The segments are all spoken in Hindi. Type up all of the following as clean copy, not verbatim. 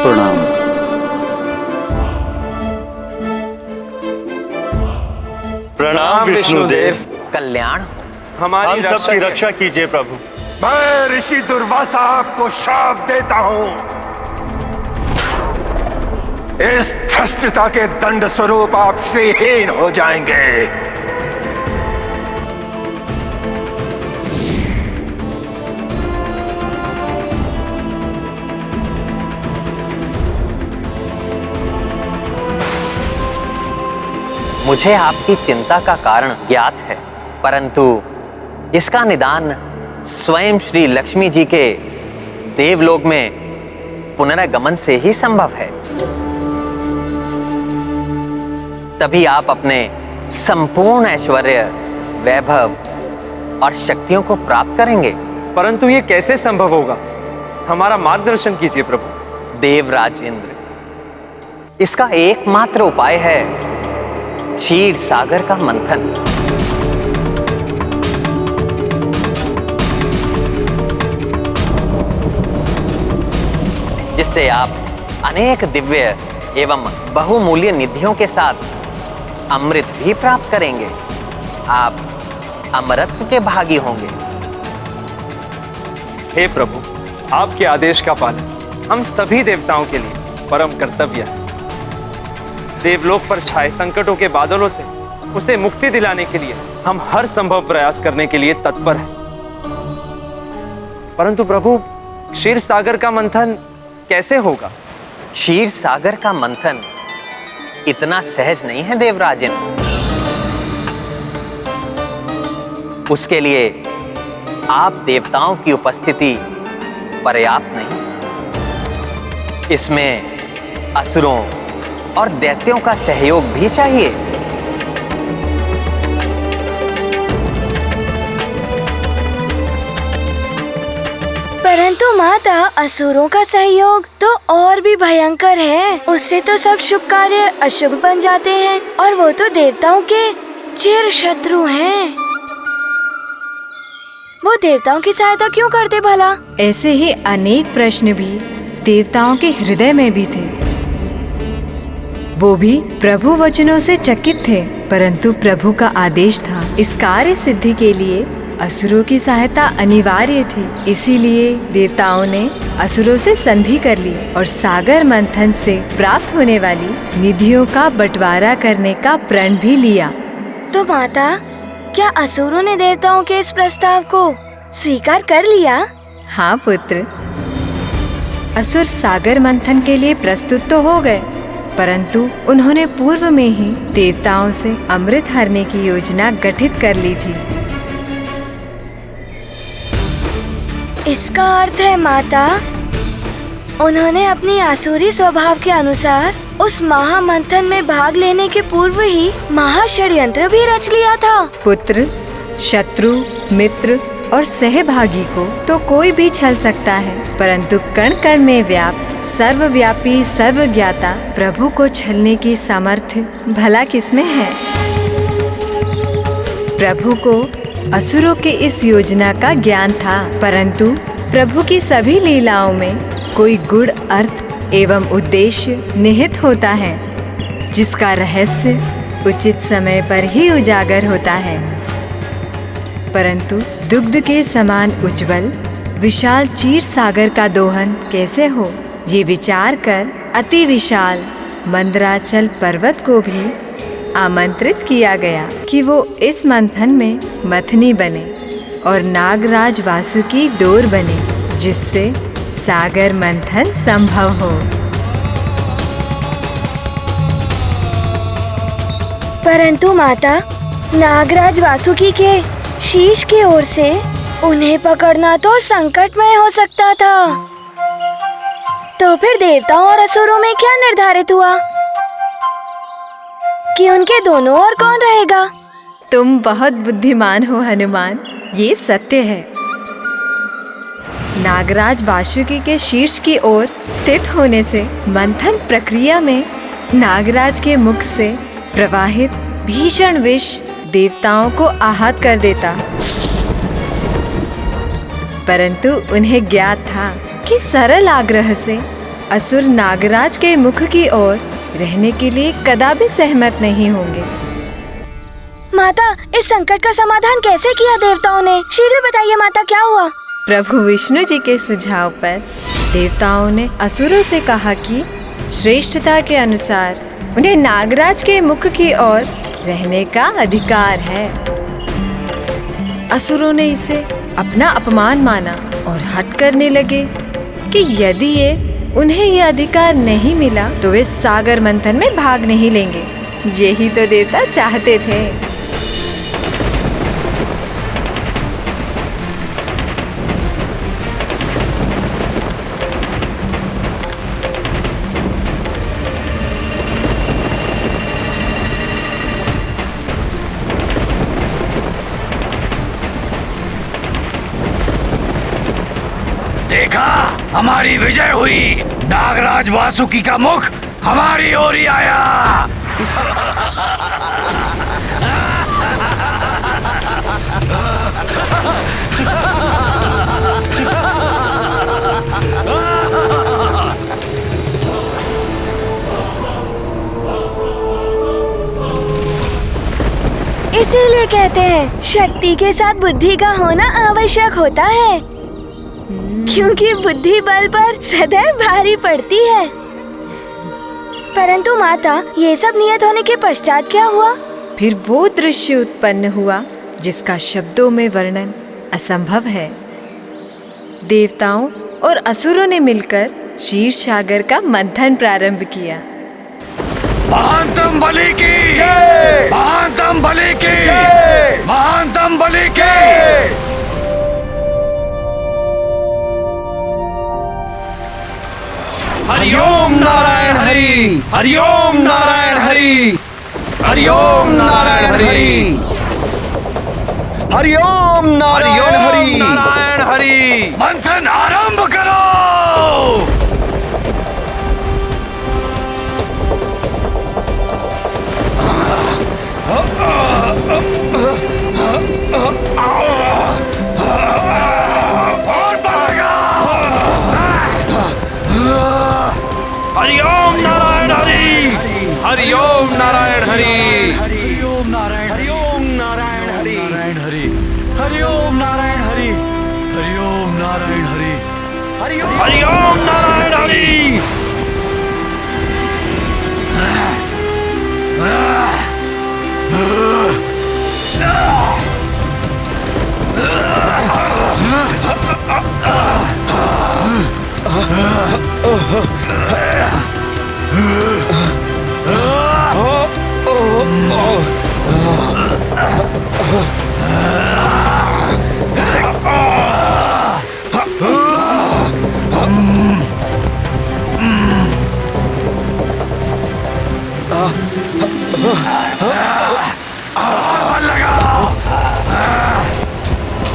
प्रणाम। प्रणाम विष्णुदेव। कल्याण हम सबकी रक्षा कीजिए प्रभु। मैं ऋषि दुर्वासा आपको शाप देता हूं। इस धृष्टता के दंड स्वरूप आप श्रीहीन हो जाएंगे। मुझे आपकी चिंता का कारण ज्ञात है, परंतु इसका निदान स्वयं श्री लक्ष्मी जी के देवलोक में पुनरागमन से ही संभव है। तभी आप अपने संपूर्ण ऐश्वर्य, वैभव और शक्तियों को प्राप्त करेंगे। परंतु ये कैसे संभव होगा? हमारा मार्गदर्शन कीजिए प्रभु। देवराज इंद्र, इसका एकमात्र उपाय है क्षीर सागर का मंथन। जिससे आप अनेक दिव्य एवं बहुमूल्य निधियों के साथ अमृत भी प्राप्त करेंगे। आप अमरत्व के भागी होंगे। हे प्रभु, आपके आदेश का पालन हम सभी देवताओं के लिए परम कर्तव्य है। देवलोक पर छाए संकटों के बादलों से उसे मुक्ति दिलाने के लिए हम हर संभव प्रयास करने के लिए तत्पर हैं। परंतु प्रभु, क्षीर सागर का मंथन कैसे होगा? क्षीर सागर का मंथन इतना सहज नहीं है देवराजन। उसके लिए आप देवताओं की उपस्थिति पर्याप्त नहीं। इसमें असुरों और दैत्यों का सहयोग भी चाहिए। परंतु माता, असुरों का सहयोग तो और भी भयंकर है। उससे तो सब शुभ कार्य अशुभ बन जाते हैं और वो तो देवताओं के चिर शत्रु हैं। वो देवताओं की सहायता क्यों करते भला? ऐसे ही अनेक प्रश्न भी देवताओं के हृदय में भी थे। वो भी प्रभु वचनों से चकित थे, परंतु प्रभु का आदेश था। इस कार्य सिद्धि के लिए असुरों की सहायता अनिवार्य थी। इसीलिए देवताओं ने असुरों से संधि कर ली और सागर मंथन से प्राप्त होने वाली निधियों का बंटवारा करने का प्रण भी लिया। तो माता, क्या असुरों ने देवताओं के इस प्रस्ताव को स्वीकार कर लिया? हाँ पुत्र, असुर सागर मंथन के लिए प्रस्तुत तो हो गए, परंतु उन्होंने पूर्व में ही देवताओं से अमृत हरने की योजना गठित कर ली थी। इसका अर्थ है माता, उन्होंने अपनी आसुरी स्वभाव के अनुसार उस महामंथन में भाग लेने के पूर्व ही महाषड्यंत्र भी रच लिया था। पुत्र, शत्रु, मित्र और सहभागी को तो कोई भी छल सकता है, परंतु कण कण में व्याप्त सर्वव्यापी सर्वज्ञाता प्रभु को छलने की सामर्थ्य भला किसमें है? प्रभु को असुरों के इस योजना का ज्ञान था, परंतु प्रभु की सभी लीलाओं में कोई गूढ़ अर्थ एवं उद्देश्य निहित होता है, जिसका रहस्य उचित समय पर ही उजागर होता है। परंतु दुग्ध के समान उज्जवल विशाल क्षीर सागर का दोहन कैसे हो, ये विचार कर अति विशाल मंदराचल पर्वत को भी आमंत्रित किया गया कि वो इस मंथन में मथनी बने और नागराज वासुकी डोर बने, जिससे सागर मंथन संभव हो। परंतु माता, नागराज वासुकी के शीश की ओर से उन्हें पकड़ना तो संकटमय हो सकता था। तो फिर देवताओं और असुरों में क्या निर्धारित हुआ कि उनके दोनों ओर कौन रहेगा? तुम बहुत बुद्धिमान हो हनुमान, ये सत्य है। नागराज वासुकी के शीर्ष की ओर स्थित होने से मंथन प्रक्रिया में नागराज के मुख से प्रवाहित भीषण विष देवताओं को आहत कर देता, परंतु उन्हें ज्ञात था कि सरल आग्रह से असुर नागराज के मुख की ओर रहने के लिए कदापि सहमत नहीं होंगे। माता, इस संकट का समाधान कैसे किया देवताओं ने? शीघ्र बताइए माता, क्या हुआ? प्रभु विष्णु जी के सुझाव पर देवताओं ने असुरों से कहा कि श्रेष्ठता के अनुसार उन्हें नागराज के मुख की ओर रहने का अधिकार है। असुरों ने इसे अपना अपमान माना और हट करने लगे कि यदि उन्हें ये अधिकार नहीं मिला तो वे सागर मंथन में भाग नहीं लेंगे। यही तो देवता चाहते थे। देखा, हमारी विजय हुई। नागराज वासुकी का मुख हमारी ओर ही आया। इसीलिए कहते हैं शक्ति के साथ बुद्धि का होना आवश्यक होता है, क्योंकि बुद्धि बल पर सदैव भारी पड़ती है। परंतु माता, ये सब नियत होने के पश्चात क्या हुआ? फिर वो दृश्य उत्पन्न हुआ जिसका शब्दों में वर्णन असंभव है। देवताओं और असुरों ने मिलकर क्षीर सागर का मंथन प्रारंभ किया। महानतम बलि की, महानतम बलि की, महानतम बलि की। हरिओम नारायण हरि, हरिओम नारायण हरि, हरिओम नारायण हरि, हरिओम नारायण हरि, नारायण हरि। मंथन आरंभ करो। और बढ़ेगा। हरिओम नारायण हरि, हरिओम नारायण हरि, हरिओम नारायण, हरिओम नारायण हरि, नारायण हरि, हरिओम नारायण हरि, हरिओम नारायण हरि, हरिओम नारायण हरि।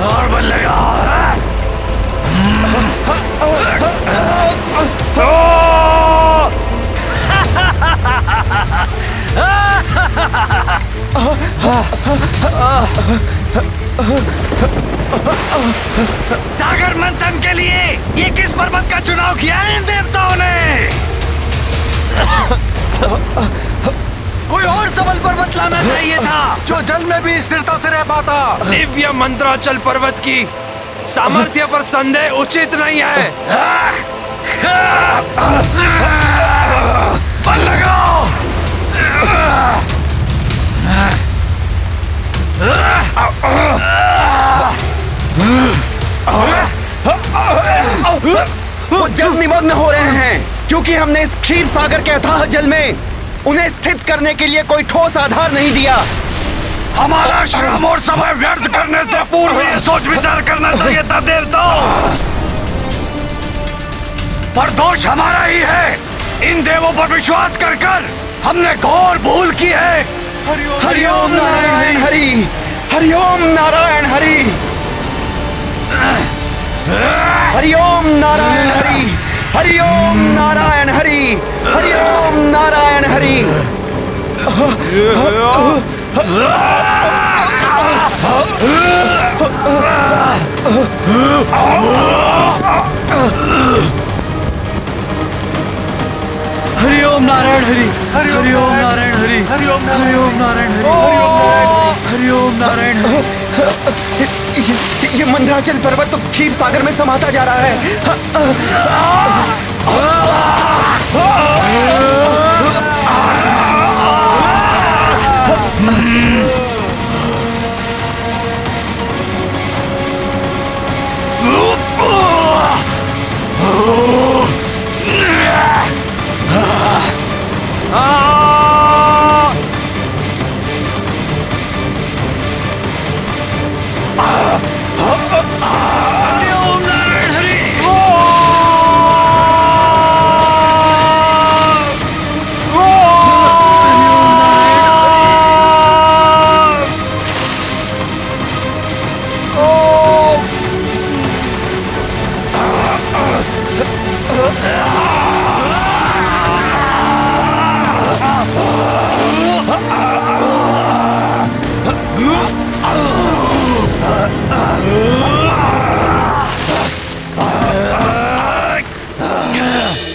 और बल लगा। सागर मंथन के लिए ये किस पर्वत का चुनाव किया है इन देवताओं ने? कोई और सबल पर्वत लाना चाहिए था जो जल में भी स्थिरता से रह पाता। दिव्य मंत्राचल पर्वत की सामर्थ्य पर संदेह उचित नहीं है। बल लगाओ। वो जल निमग्न हो रहे हैं क्योंकि हमने इस क्षीर सागर के अथाह जल में उन्हें स्थित करने के लिए कोई ठोस आधार नहीं दिया। हमारा श्रम और समय व्यर्थ करने से पूर्व ये सोच विचार करना चाहिए था देवताओं। पर दोष हमारा ही है। इन देवों पर विश्वास कर कर हमने घोर भूल की है। हरिओम नारायण हरि, हरिओम नारायण हरि, हरिओम नारायण हरि, हरिओम नारायण हरि, हरिओम नारायण हरि। नारायण हरि, हरि ओम नारायण हरि, हरि ओम नारायण हरि, हरि ओम नारायण हरि। ये मंदराचल पर्वत तो क्षीर सागर में समाता जा रहा है।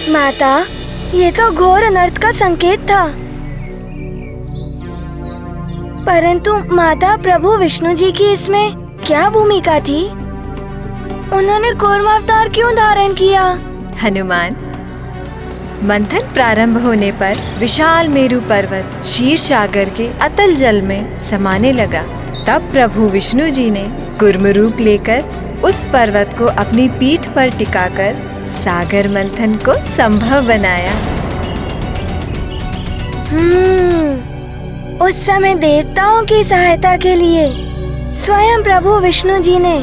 माता, ये तो घोर अनर्थ का संकेत था। परंतु माता, प्रभु विष्णु जी की इसमें क्या भूमिका थी? उन्होंने कूर्म अवतार क्यों धारण किया? हनुमान, मंथन प्रारंभ होने पर विशाल मेरु पर्वत क्षीर सागर के अतल जल में समाने लगा। तब प्रभु विष्णु जी ने कूर्म रूप लेकर उस पर्वत को अपनी पीठ पर टिकाकर सागर मंथन को संभव बनाया। उस समय देवताओं की सहायता के लिए स्वयं प्रभु विष्णु जी ने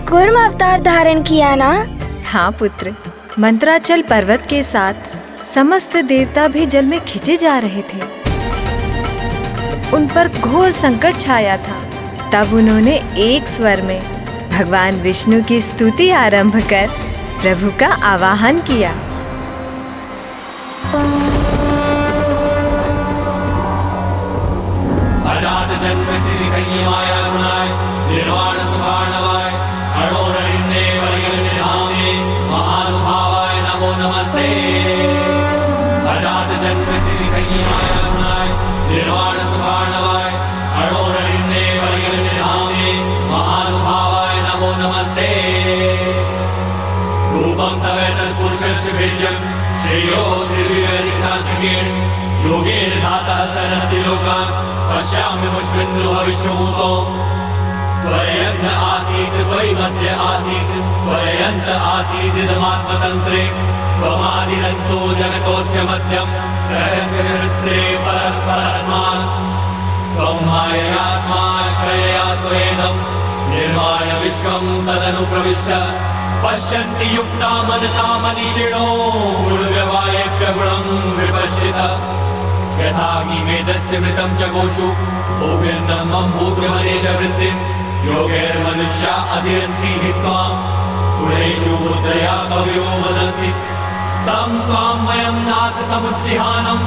कूर्म अवतार धारण किया ना? हाँ पुत्र, मंत्राचल पर्वत के साथ समस्त देवता भी जल में खींचे जा रहे थे। उन पर घोर संकट छाया था। तब उन्होंने एक स्वर में भगवान विष्णु की स्तुति आरंभ कर प्रभु का आवाहन किया। अजात जन्म श्री संयमाय गुणाय निर्वाण सुभार्णवाय अणोरणिन्ने परिगणिधामे महानुभावाय नमो नमस्ते। अजात जन्म श्री संयमाय गुणाय निर्वाण सुभार्णवाय अणोरणिन्ने परिगणिधामे महानुभावाय नमो नमस्ते। रूपं तव तत्पुरुषस्य भेजं श्रेयो निर्विवेदिकान्तिकेण योगेन धातः सरस्ति लोकान् पश्यामि मुष्मिन् लोह विश्वभूतो। त्वयज्ञ आसीत् त्वयि मध्य आसीत् त्वयन्त आसीत् इदमात्मतन्त्रे त्वमादिरन्तो जगतोऽस्य मध्यं रहस्य रहस्ये परः परस्मात् त्वं माययात्माश्रयया स्वेदं निर्माय विश्वं तदनु प्रविष्ट पश्यन्ति युक्ता मनसा मनीषिणो गुणव्यवायेभ्य गुणं विपश्चित यथाग्निमेधस्य मृतं च गोषु भूम्यन्नं अम्बूद्गमने च वृत्तिं योगैर्मनुष्या अधिरन्ति हि त्वां गुणेषु मुद्रया कवयो वदन्ति तं त्वां वयं नाथ समुज्जिहानं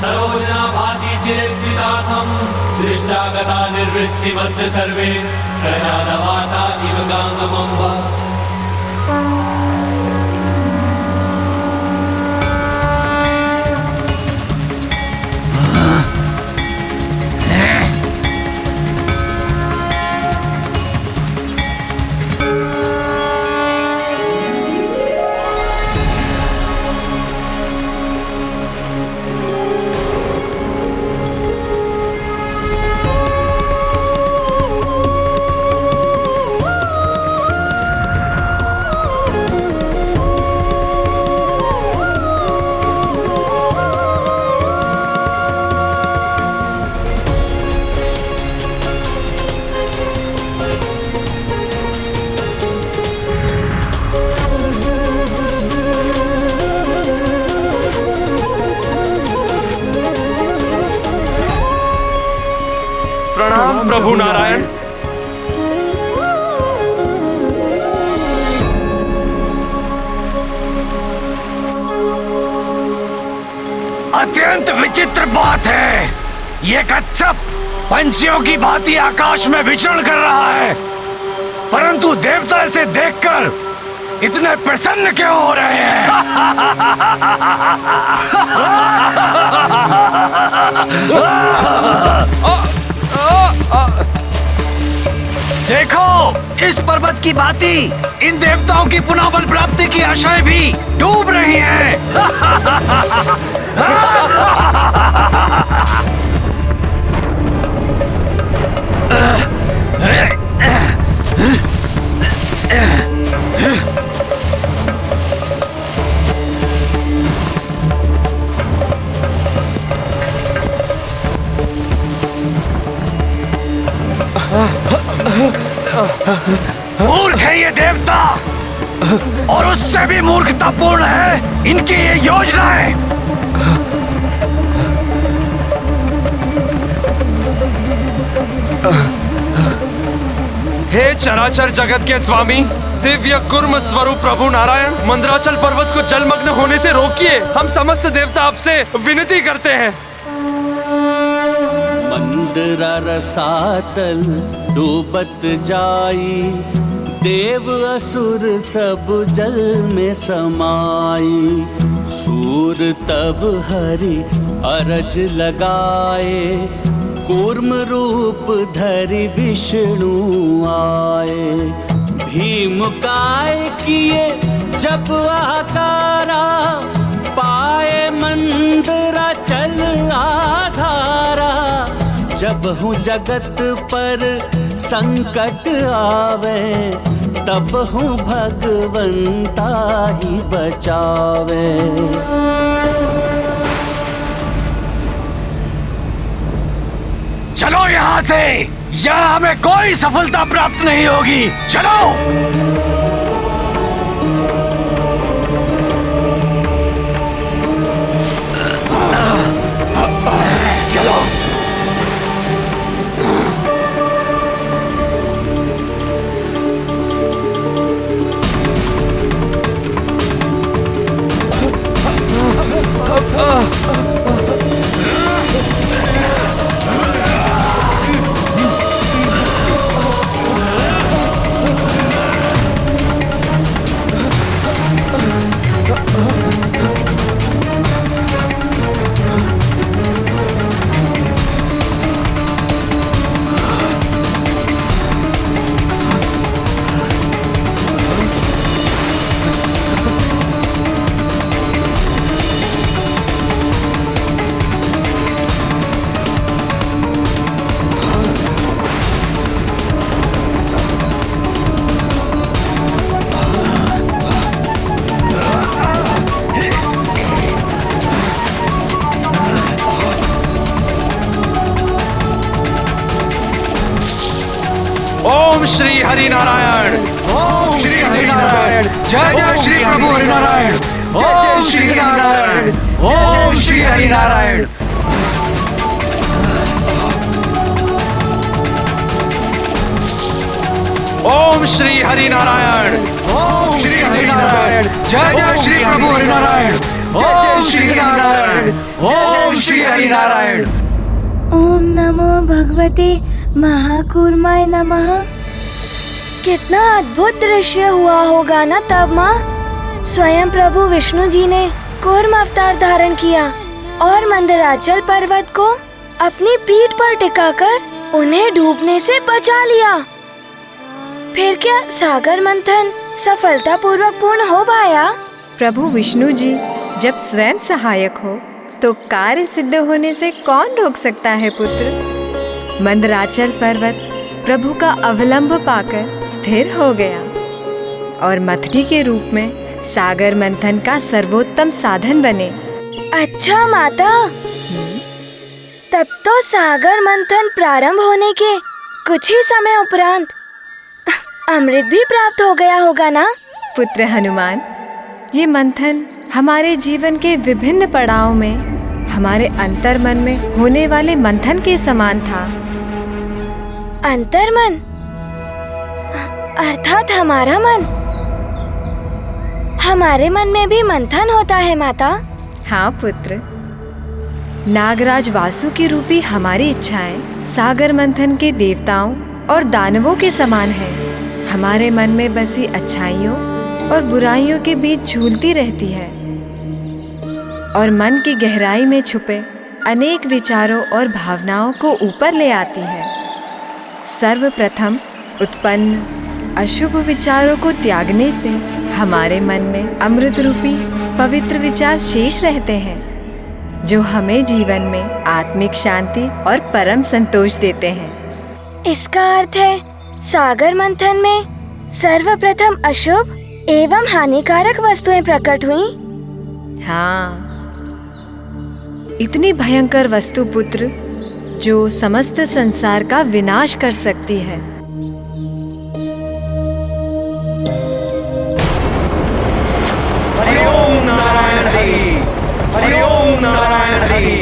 सरोजना भाति चिरेप्सितार्थं दृष्टा गता निर्वृत्तिमद्ध सर्वे प्रजातवाता इव गाङ्गमम्ब। प्रणाम प्रभु नारायण। अत्यंत विचित्र बात है, ये कच्छप पंछियों की भांति आकाश में विचरण कर रहा है, परंतु देवता इसे देखकर इतने प्रसन्न क्यों हो रहे हैं? देखो, इस पर्वत की भांति इन देवताओं की पुनः बल प्राप्ति की आशाएं भी डूब रही हैं। मूर्ख है ये देवता, और उससे भी मूर्खतापूर्ण है इनकी ये योजनाएं। हे चराचर जगत के स्वामी, दिव्य कुर्म स्वरूप प्रभु नारायण, मंदराचल पर्वत को जलमग्न होने से रोकिए। हम समस्त देवता आपसे विनती करते हैं। मंदरा रसातल डूबत जाई, देव असुर सब जल में समाई। सूर तब हरि अरज लगाए, कूर्म रूप धरि विष्णु आए। भीम काय किए जब आकारा, पाए मंदरा चल आधारा। जब हूँ जगत पर संकट आवे, तब हूँ भगवंता ही बचावे। चलो यहाँ से, यहाँ हमें कोई सफलता प्राप्त नहीं होगी। चलो। ओम श्री हरि नारायण, ओम श्री हरि नारायण। जय जय श्री प्रभु हरि नारायण, जय जय श्री नारायण, ओम श्री हरि नारायण। ओम श्री हरि नारायण, ओम श्री हरि नारायण। जय जय श्री प्रभु हरि नारायण, जय जय श्री नारायण, ओम श्री हरि नारायण। ओम नमो भगवते महाकूर्माय नमः। कितना अद्भुत दृश्य हुआ होगा ना तब माँ। स्वयं प्रभु विष्णु जी ने कूर्म अवतार धारण किया और मंदराचल पर्वत को अपनी पीठ पर टिकाकर उन्हें डूबने से बचा लिया। फिर क्या सागर मंथन सफलतापूर्वक पूर्ण हो पाया? प्रभु विष्णु जी जब स्वयं सहायक हो तो कार्य सिद्ध होने से कौन रोक सकता है पुत्र। मंदराचल पर्वत प्रभु का अवलंब पाकर स्थिर हो गया और मथनी के रूप में सागर मंथन का सर्वोत्तम साधन बने। अच्छा माता, तब तो सागर मंथन प्रारंभ होने के कुछ ही समय उपरांत अमृत भी प्राप्त हो गया होगा ना? पुत्र हनुमान, ये मंथन हमारे जीवन के विभिन्न पड़ाव में हमारे अंतर्मन में होने वाले मंथन के समान था। अंतर्मन अर्थात हमारा मन। हमारे मन में भी मंथन होता है माता? हाँ पुत्र, नागराज वासुकी रूपी हमारी इच्छाएं सागर मंथन के देवताओं और दानवों के समान है। हमारे मन में बसी अच्छाइयों और बुराइयों के बीच झूलती रहती है और मन की गहराई में छुपे अनेक विचारों और भावनाओं को ऊपर ले आती है। सर्वप्रथम उत्पन्न अशुभ विचारों को त्यागने से हमारे मन में अमृत रूपी पवित्र विचार शेष रहते हैं, जो हमें जीवन में आत्मिक शांति और परम संतोष देते हैं। इसका अर्थ है सागर मंथन में सर्वप्रथम अशुभ एवं हानिकारक वस्तुएं प्रकट हुई। हाँ, इतनी भयंकर वस्तु पुत्र जो समस्त संसार का विनाश कर सकती है। हरि ओम नारायण हरि, हरि ओम नारायण हरि।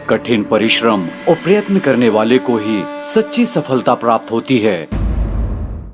कठिन परिश्रम और प्रयत्न करने वाले को ही सच्ची सफलता प्राप्त होती है।